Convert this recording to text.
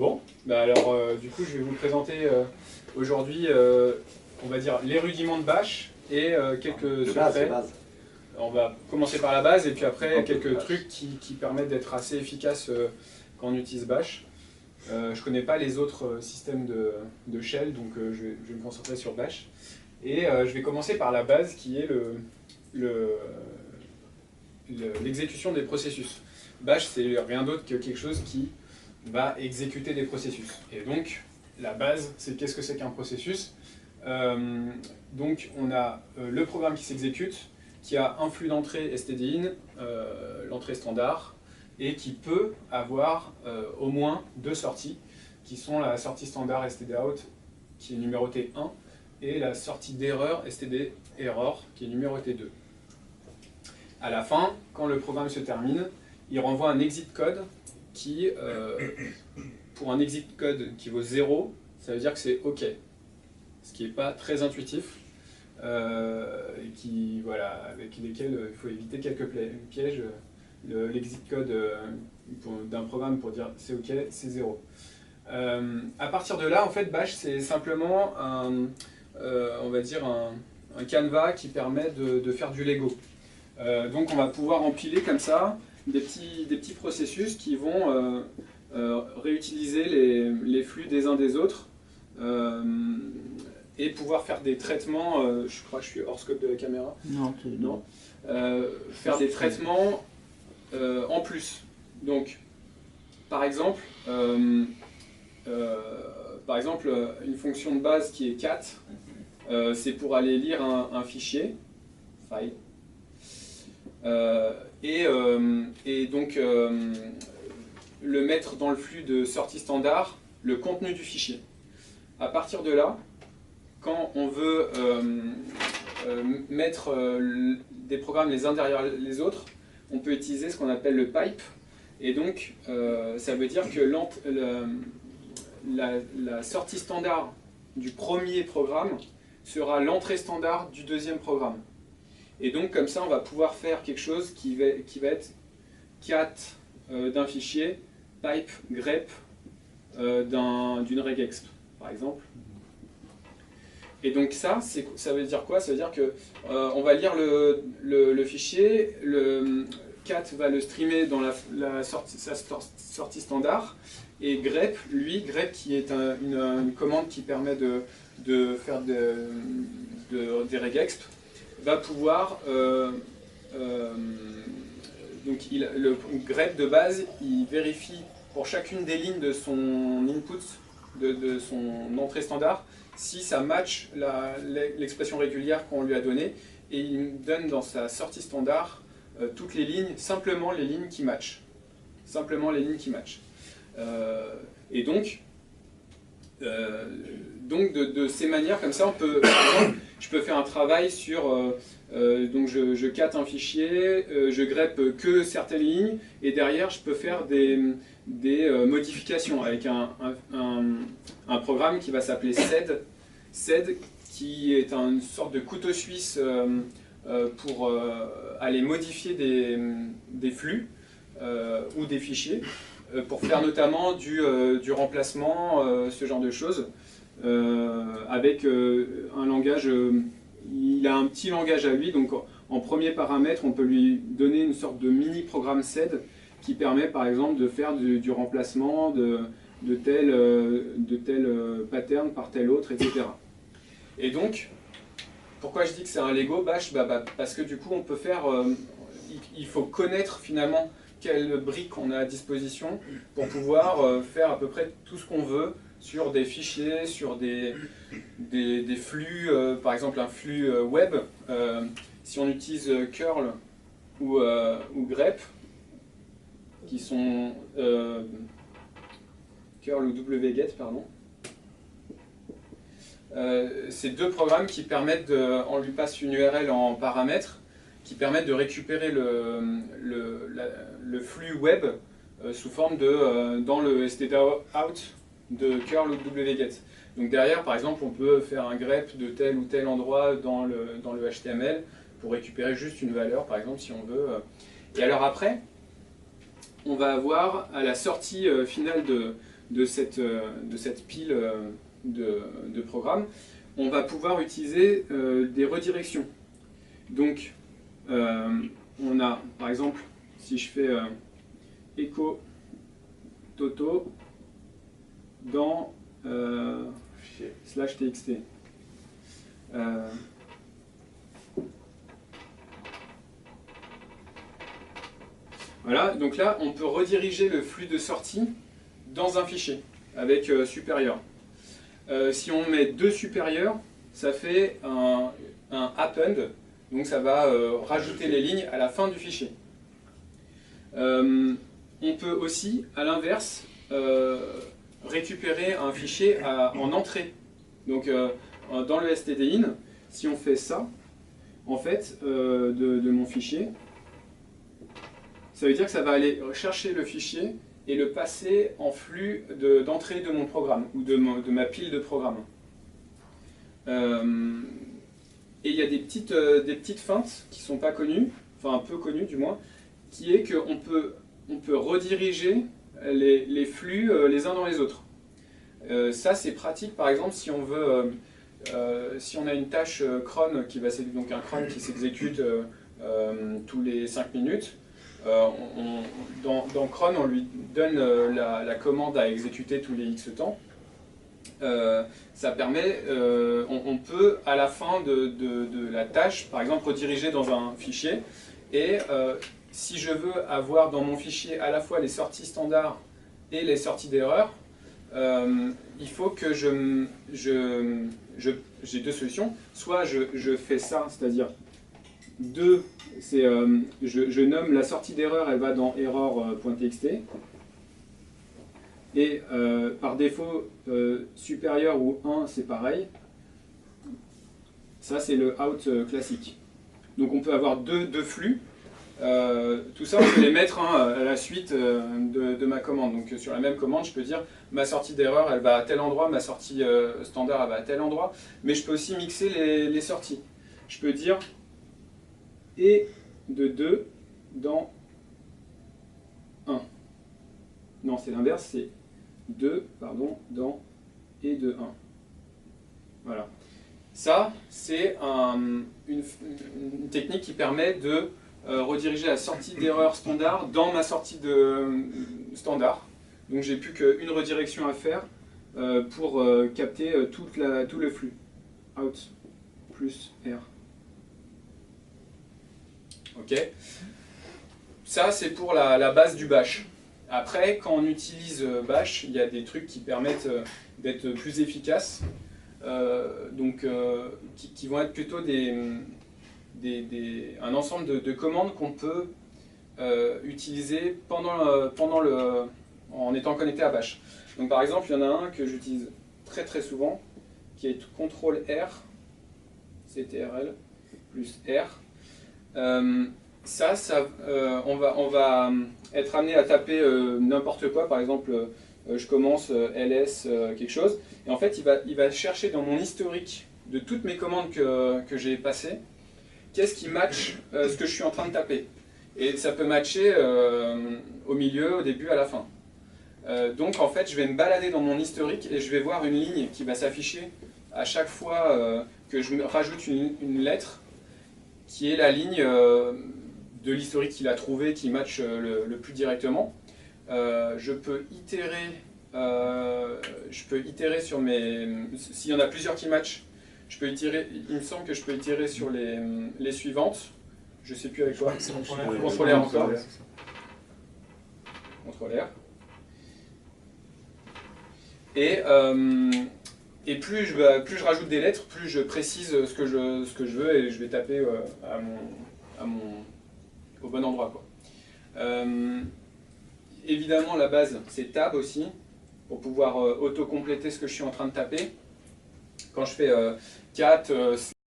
Bon, bah alors du coup je vais vous présenter aujourd'hui, on va dire, les rudiments de Bash et quelques secrets. On va commencer par la base et puis après quelques trucs qui permettent d'être assez efficaces quand on utilise Bash. Je ne connais pas les autres systèmes de shell, donc je vais me concentrer sur Bash. Et je vais commencer par la base qui est l'exécution des processus. Bash, c'est rien d'autre que quelque chose qui va exécuter des processus. Et donc, la base, c'est qu'est-ce que c'est qu'un processus. Donc, on a le programme qui s'exécute, qui a un flux d'entrée stdin, l'entrée standard, et qui peut avoir au moins deux sorties, qui sont la sortie standard stdout, qui est numérotée 1, et la sortie d'erreur stderror, qui est numérotée 2. À la fin, quand le programme se termine, il renvoie un exit code qui, pour un exit code qui vaut 0, ça veut dire que c'est OK. Ce qui n'est pas très intuitif, et voilà, avec lesquels il faut éviter quelques pièges. L'exit code d'un programme pour dire c'est OK, c'est 0. À partir de là, en fait, Bash, c'est simplement on va dire un canevas qui permet de faire du Lego. Donc on va pouvoir empiler comme ça des petits processus qui vont réutiliser les flux des uns des autres et pouvoir faire des traitements, je crois que je suis hors scope de la caméra. Non. Faire des traitements en plus. Donc, par exemple, une fonction de base qui est cat, c'est pour aller lire un fichier, file, et donc le mettre dans le flux de sortie standard, le contenu du fichier. À partir de là, quand on veut mettre des programmes les uns derrière les autres, on peut utiliser ce qu'on appelle le pipe. Et donc, ça veut dire que la sortie standard du premier programme sera l'entrée standard du deuxième programme. Et donc, comme ça, on va pouvoir faire quelque chose qui va être cat d'un fichier, pipe, grep d'une regexp, par exemple. Et donc ça veut dire quoi? Ça veut dire que on va lire le fichier, le cat va le streamer dans sa sortie standard, et grep, grep qui est une commande qui permet de faire des regexp, va pouvoir donc le grep de base, il vérifie pour chacune des lignes de son input, de son entrée standard, si ça match l'expression régulière qu'on lui a donnée, et il donne dans sa sortie standard toutes les lignes, simplement les lignes qui matchent. Simplement les lignes qui matchent. Et donc de ces manières, comme ça, on peut, par exemple, je peux faire un travail sur, donc je cat un fichier, je grep que certaines lignes, et derrière je peux faire des modifications avec un programme qui va s'appeler sed, qui est une sorte de couteau suisse pour aller modifier des flux ou des fichiers, pour faire notamment du remplacement, ce genre de choses, avec un langage, il a un petit langage à lui, donc en premier paramètre on peut lui donner une sorte de mini programme sed qui permet par exemple de faire du remplacement de tel pattern par tel autre, etc. Et donc, pourquoi je dis que c'est un Lego Bash? Parce que du coup on peut faire, il faut connaître finalement quelles briques on a à disposition pour pouvoir faire à peu près tout ce qu'on veut sur des fichiers, sur des flux, par exemple un flux web. Si on utilise curl ou grep, qui sont curl ou wget, pardon, c'est deux programmes qui permettent on lui passe une URL en paramètre, qui permettent de récupérer le flux web sous forme dans le stdout de curl ou wget. Donc derrière, par exemple, on peut faire un grep de tel ou tel endroit dans le HTML pour récupérer juste une valeur, par exemple, si on veut. Et alors après, on va avoir à la sortie finale de cette pile de programmes, on va pouvoir utiliser des redirections. Donc, on a, par exemple, si je fais echo toto dans /txt. Voilà, donc là, on peut rediriger le flux de sortie dans un fichier avec supérieur. Si on met deux supérieurs, ça fait un append, donc ça va rajouter les lignes à la fin du fichier. On peut aussi, à l'inverse, récupérer un fichier en entrée. Donc dans le stdin, si on fait ça, en fait, de mon fichier, ça veut dire que ça va aller chercher le fichier et le passer en flux d'entrée de mon programme, ou de ma pile de programmes. Et il y a des petites feintes qui ne sont pas connues, enfin un peu connues du moins, qui est qu'on peut rediriger les flux les uns dans les autres. Ça c'est pratique par exemple si on veut, si on a une tâche cron, donc un cron qui s'exécute tous les 5 minutes, dans cron on lui donne la commande à exécuter tous les X temps. Ça permet, on peut à la fin de la tâche, par exemple, rediriger dans un fichier et si je veux avoir dans mon fichier à la fois les sorties standards et les sorties d'erreur, il faut que j'ai deux solutions. Soit je fais ça, c'est-à-dire je nomme la sortie d'erreur, elle va dans error.txt. Et par défaut, supérieur ou 1, c'est pareil. Ça, c'est le out classique. Donc on peut avoir deux flux. Tout ça, on peut les mettre à la suite de ma commande. Donc sur la même commande, je peux dire ma sortie d'erreur, elle va à tel endroit, ma sortie standard, elle va à tel endroit. Mais je peux aussi mixer les sorties. Je peux dire et de 2 dans 1. Non, c'est l'inverse, c'est 2, pardon, dans et de 1. Voilà. Ça, c'est une technique qui permet de rediriger la sortie d'erreur standard dans ma sortie de standard. Donc j'ai plus qu'une redirection à faire pour capter tout le flux. Out plus R. Ok. Ça, c'est pour la base du bash. Après, quand on utilise bash, il y a des trucs qui permettent d'être plus efficaces, qui vont être plutôt un ensemble de commandes qu'on peut utiliser en étant connecté à bash. Donc par exemple, il y en a un que j'utilise très souvent, qui est CTRL-R, CTRL plus R. On va être amené à taper n'importe quoi, par exemple je commence ls quelque chose, et en fait il va chercher dans mon historique de toutes mes commandes que j'ai passées, qu'est-ce qui match ce que je suis en train de taper. Et ça peut matcher au milieu, au début, à la fin. Donc en fait je vais me balader dans mon historique et je vais voir une ligne qui va s'afficher à chaque fois que je rajoute une lettre, qui est la ligne de l'historique qu'il a trouvé qui match le plus directement. Je peux itérer sur mes... S'il y en a plusieurs qui matchent, je peux itérer, il me semble que je peux itérer sur les suivantes. Je ne sais plus avec quoi. CTRL-R encore. CTRL-R. Et plus je rajoute des lettres, plus je précise ce que je veux et je vais taper au bon endroit, quoi. Évidemment, la base, c'est tab aussi, pour pouvoir auto-compléter ce que je suis en train de taper. Quand je fais cat